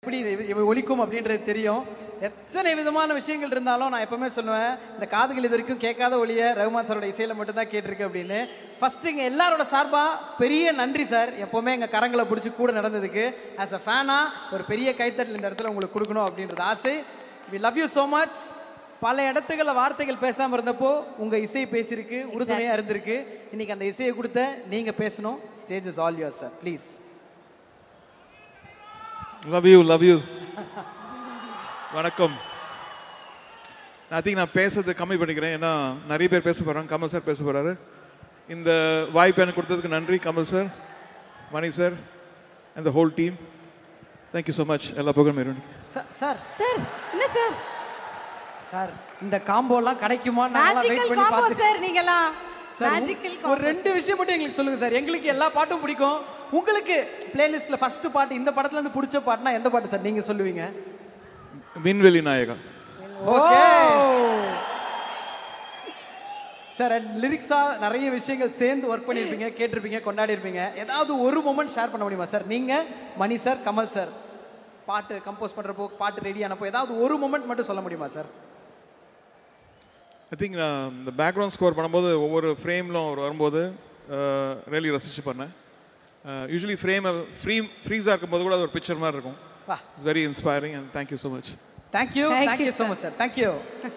எப்படி ஒலிக்கும் அப்படின்றது தெரியும். எத்தனை விதமான விஷயங்கள் இருந்தாலும் நான் எப்பவுமே சொல்லுவேன், இந்த காதுகள் இது வரைக்கும் கேட்காத ஒளிய ரகுமான் சாரோட இசையில மட்டும்தான் கேட்டிருக்கு அப்படின்னு. ஃபர்ஸ்ட் எங்க எல்லாரோட சார்பா பெரிய நன்றி சார். எப்பவுமே எங்க கரங்களை பிடிச்சி கூட நடந்ததுக்கு ஆஸ் அ ஃபேனா ஒரு பெரிய கைத்தட்டல் இந்த இடத்துல உங்களுக்கு கொடுக்கணும் அப்படின்றது ஆசை. We love you so much. பல இடத்துகள வார்த்தைகள் பேசாம இருந்தப்போ உங்க இசை பேசியிருக்கு, உறுதுணையா இருந்திருக்கு. இன்னைக்கு அந்த இசையை கொடுத்த நீங்க பேசணும். Stage is all your sir, please. Love you love you. வணக்கம். ஐ திங்க் நான் பேசுறது கம்மி பண்ணிக்கிறேன், ஏன்னா நிறைய பேர் பேச போறாங்க. கமல் சார் பேச போறாரு. இந்த வாய்ப்பு எனக்கு கொடுத்ததுக்கு நன்றி Kamal sir, Mani sir and the whole team. Thank you so much. எல்லா புகழும் மேலும். சார் சார் என்ன சார் சார் இந்த காம்போலாம் கிடைக்குமா? Magical combo sir. நீங்கலாம் மேஜிக்கல் காம்போ. ஒரு ரெண்டு விஷயம் மட்டும் எங்களுக்கு சொல்லுங்க சார். எங்களுக்கு எல்லா பாட்டும் பிடிக்கும். உங்களுக்கு பிளேலிஸ்ட்ல ஃபர்ஸ்ட் பாட்டு இந்த படத்துல இருந்து பிடிச்ச பாட்டுனா எந்த பாட்டு சார் நீங்க சொல்லுவீங்க? விண்வெளி நாயகா. Okay sir. லிரிக்ஸா நிறைய விஷயங்கள் சேர்ந்து ஒர்க் பண்ணிருப்பீங்க, கேட்டிருப்பீங்க, கொண்டாடி இருப்பீங்க. ஏதாவது ஒரு மொமெண்ட் ஷேர் பண்ண முடியுமா சார்? நீங்க, மணி சார், கமல் சார் பாட்டு கம்போஸ் பண்றப்போ, பாட்டு ரெடி ஆனப்போ ஏதாவது ஒரு மொமெண்ட் மட்டும் சொல்ல முடியுமா சார்? ஐ திங்க் இந்த பேக்ரவுண்ட் ஸ்கோர் பண்ணும்போது ஒவ்வொரு ஃப்ரேம்லும் வரும்போது ரியலி ரசிச்சு பண்ணேன். யூஸ்வலி ஃப்ரீஸாக இருக்கும்போது கூட அது ஒரு பிக்சர் மாதிரி இருக்கும். It's very inspiring and thank you so much. Thank you so much sir. Thank you.